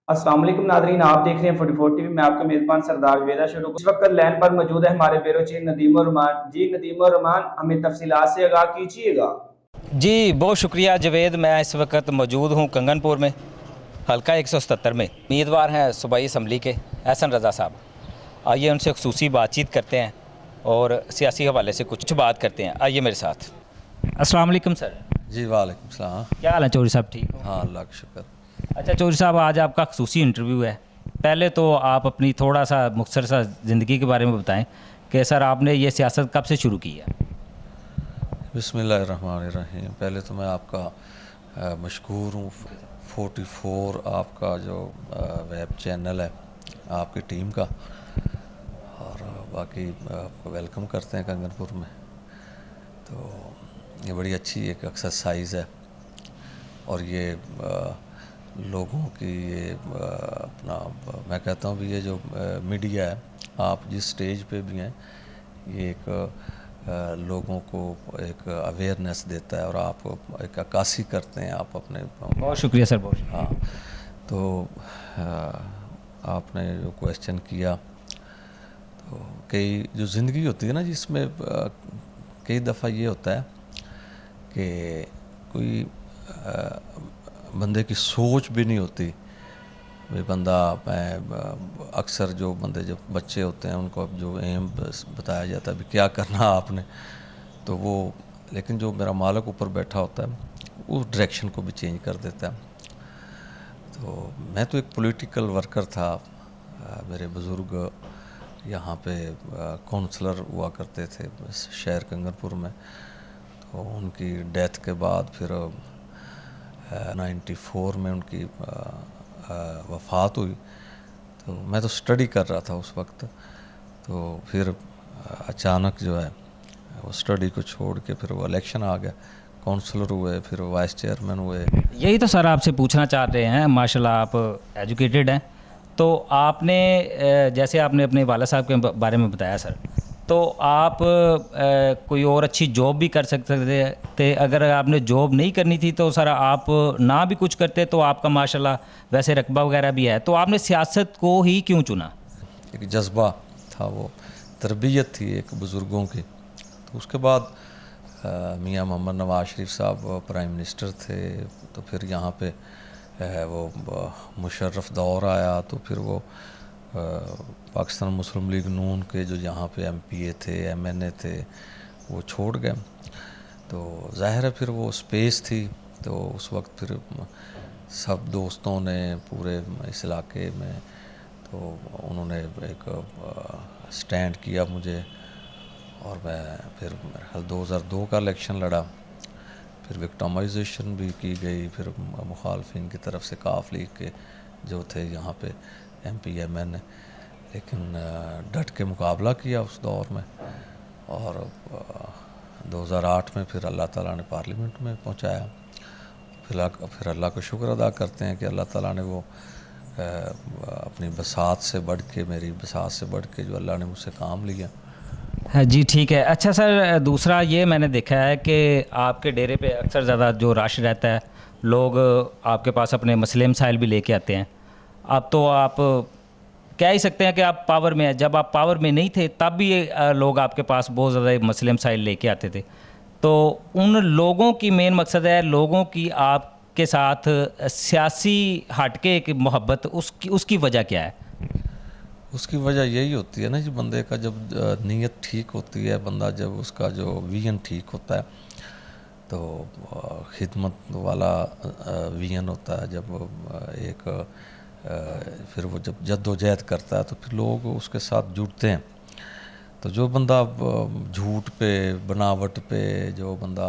अस्सलाम वालेकुम नादरीन, आप देख रहे हैं 44 टीवी। मैं आपका मेज़बान सरदार जुवेदा शुरू। इस वक्त लैन पर मौजूद है हमारे ब्यूरो चीफ नदीम रहमान जी। नदीम रहमान, हमें तफसीलात से आगाह कीजिएगा। जी बहुत शुक्रिया जवेद। मैं इस वक्त मौजूद हूँ कंगनपुर में, हल्का 177 में। उम्मीदवार हैं सूबाई असम्बली के एहसन रज़ा साहब। आइए उनसे खुसूसी बातचीत करते हैं और सियासी हवाले से कुछ बात करते हैं। आइए मेरे साथ। अस्सलाम वालेकुम सर। जी वालेकुम सलाम। क्या हाल है चौधरी साहब, ठीक हो? हाँ अल्लाह का शुक्र। अच्छा चौधरी साहब, आज आपका खुसूसी इंटरव्यू है। पहले तो आप अपनी थोड़ा सा मुख्तसर सा ज़िंदगी के बारे में बताएं कि सर आपने ये सियासत कब से शुरू की है? बिस्मिल्लाहिर्रहमानिर्रहीम। पहले तो मैं आपका मशकूर हूँ। 44 आपका जो वेब चैनल है आपकी टीम का, और बाकी आपको वेलकम करते हैं कंगनपुर में। तो ये बड़ी अच्छी एक एक्सरसाइज है, और ये लोगों की ये अपना मैं कहता हूँ भी ये जो मीडिया है, आप जिस स्टेज पे भी हैं, ये एक लोगों को एक अवेयरनेस देता है और आप एक अक्कासी करते हैं आप अपने। बहुत शुक्रिया सर, बहुत शुक्रिया। हाँ, तो आपने जो क्वेश्चन किया, तो कई जो ज़िंदगी होती है ना, जिसमें कई दफ़ा ये होता है कि कोई बंदे की सोच भी नहीं होती। वे बंदा, मैं अक्सर जो बंदे जब बच्चे होते हैं उनको अब जो एम बताया जाता है भी क्या करना आपने, तो वो, लेकिन जो मेरा मालिक ऊपर बैठा होता है वो डायरेक्शन को भी चेंज कर देता है। तो मैं तो एक पॉलिटिकल वर्कर था। मेरे बुज़ुर्ग यहाँ पे काउंसलर हुआ करते थे शहर कंगनपुर में। तो उनकी डेथ के बाद फिर 94 में उनकी वफ़ात हुई। तो मैं तो स्टडी कर रहा था उस वक्त। तो फिर अचानक जो है वो स्टडी को छोड़ के फिर वो इलेक्शन आ गया, काउंसलर हुए, फिर वाइस चेयरमैन हुए। यही तो सर आपसे पूछना चाह रहे हैं। माशाल्लाह आप एजुकेटेड हैं, तो आपने जैसे आपने अपने वाला साहब के बारे में बताया सर, तो आप कोई और अच्छी जॉब भी कर सकते थे। अगर आपने जॉब नहीं करनी थी तो सर आप ना भी कुछ करते तो आपका माशाल्लाह वैसे रकबा वगैरह भी है, तो आपने सियासत को ही क्यों चुना? एक जज्बा था, वो तरबियत थी एक बुज़ुर्गों की। तो उसके बाद मियाँ मोहम्मद नवाज शरीफ साहब प्राइम मिनिस्टर थे, तो फिर यहाँ पे वो मुशर्रफ दौर आया, तो फिर वो पाकिस्तान मुस्लिम लीग नून के जो यहाँ पे एमपीए थे, एमएनए थे, वो छोड़ गए। तो ज़ाहिर है फिर वो स्पेस थी। तो उस वक्त फिर सब दोस्तों ने पूरे इस इलाके में, तो उन्होंने एक स्टैंड किया मुझे, और मैं फिर मेरे ख्याल 2002 का इलेक्शन लड़ा। फिर विक्टिमाइजेशन भी की गई, फिर मुखालफिन की तरफ से काफ लीग के जो थे यहाँ पे एमपी एमएन, लेकिन डट के मुकाबला किया उस दौर में। और 2008 में फिर अल्लाह ताला ने पार्लियामेंट में पहुँचाया। फिर अल्लाह का शुक्र अदा करते हैं कि अल्लाह ताला ने वो अपनी बसात से बढ़ के, मेरी बसात से बढ़ के जो अल्लाह ने मुझसे काम लिया। हाँ जी ठीक है। अच्छा सर, दूसरा ये मैंने देखा है कि आपके डेरे पे अक्सर ज़्यादा जो रश रहता है, लोग आपके पास अपने मसले मसाइल भी लेके आते हैं। अब तो आप कह ही सकते हैं कि आप पावर में हैं। जब आप पावर में नहीं थे तब भी लोग आपके पास बहुत ज़्यादा मसले मसाइल लेके आते थे। तो उन लोगों की मेन मकसद है लोगों की आपके साथ सियासी हटके की मोहब्बत, उसकी वजह क्या है? उसकी वजह यही होती है ना जी, बंदे का जब नीयत ठीक होती है, बंदा जब उसका जो विजन ठीक होता है, तो खिदमत वाला विजन होता है। जब एक फिर वो जब जद्दोजहद करता है तो फिर लोग उसके साथ जुड़ते हैं। तो जो बंदा झूठ पे, बनावट पे, जो बंदा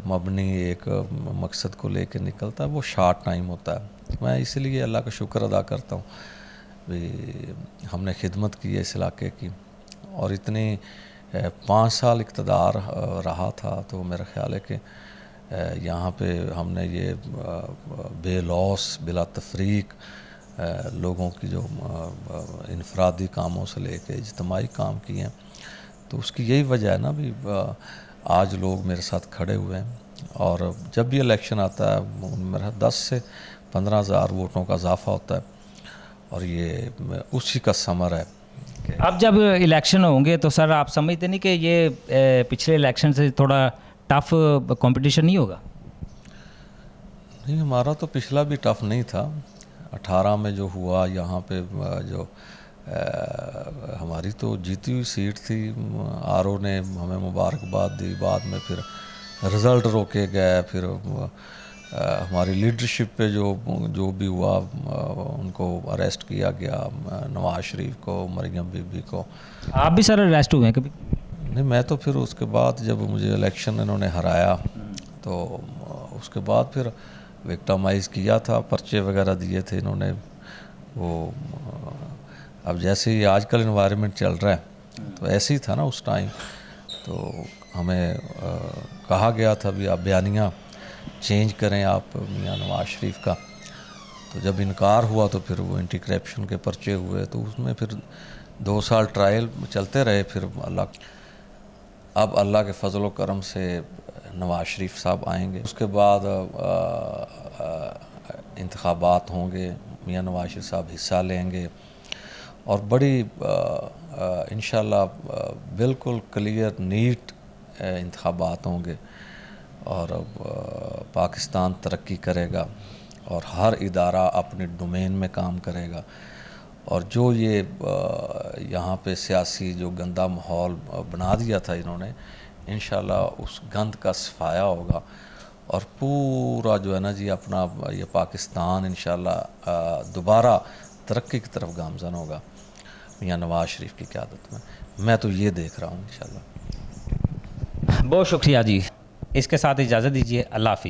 मबनी एक मकसद को लेकर निकलता है, वो शार्ट टाइम होता है। मैं इसलिए अल्लाह का शुक्र अदा करता हूँ भी हमने खिदमत की है इस इलाके की, और इतनी 5 साल इक़्तिदार रहा था। तो मेरा ख़्याल है कि यहाँ पे हमने ये बेलौस बिला तफरीक लोगों की जो इनफरादी कामों से लेके इज्तिमाई काम किए हैं, तो उसकी यही वजह है ना भी आज लोग मेरे साथ खड़े हुए हैं। और जब भी इलेक्शन आता है, मेरा 10 से 15,000 ووٹوں کا اضافہ ہوتا ہے، اور یہ اسی کا ثمر ہے کہ اب جب الیکشن ہوں گے تو سر آپ سمجھتے نہیں کہ یہ پچھلے الیکشن سے تھوڑا ٹف کمپٹیشن نہیں ہوگا؟ نہیں، ہمارا تو پچھلا بھی ٹف نہیں تھا. 18 میں جو ہوا یہاں پہ جو ہماری تو جیتی ہوئی سیٹ تھی، RO نے ہمیں مبارکباد دی، بعد میں پھر رزلٹ روکے گئے، پھر ہماری لیڈرشپ پہ جو بھی ہوا ان کو اریسٹ کیا گیا، نواز شریف کو، مریم بی بی کو. آپ بھی سر اریسٹ ہوئے ہیں کبھی؟ نہیں، میں تو پھر اس کے بعد جب مجھے الیکشن انہوں نے ہرایا تو اس کے بعد پھر وکٹمائز کیا تھا، پرچے وغیرہ دیے تھے انہوں نے. وہ اب جیسے ہی آج کل انوائرمنٹ چل رہا ہے تو ایسے ہی تھا نا اس ٹائم. تو ہمیں کہا گیا تھا بھی آپ بیانیہ چینج کریں آپ میاں نواز شریف کا. تو جب انکار ہوا تو پھر وہ اینٹی کرپشن کے پرچے ہوئے، تو اس میں پھر 2 سال ٹرائل چلتے رہے. پھر اب اللہ کے فضل و کرم سے نواز شریف صاحب آئیں گے، اس کے بعد انتخابات ہوں گے، میاں نواز شریف صاحب حصہ لیں گے، اور بڑی انشاءاللہ بالکل کلیئر نیٹ انتخابات ہوں گے، اور پاکستان ترقی کرے گا، اور ہر ادارہ اپنے ڈومین میں کام کرے گا. اور جو یہ یہاں پہ سیاسی جو گندا ماحول بنا دیا تھا انہوں نے، انشاءاللہ اس گند کا صفایا ہوگا، اور پورا جو ہے نا جی اپنا یہ پاکستان انشاءاللہ دوبارہ ترقی کی طرف گامزن ہوگا میاں نواز شریف کی قیادت میں. میں تو یہ دیکھ رہا ہوں انشاءاللہ. بہت شکریہ جی. اس کے ساتھ اجازت دیجیے. اللہ حافظ.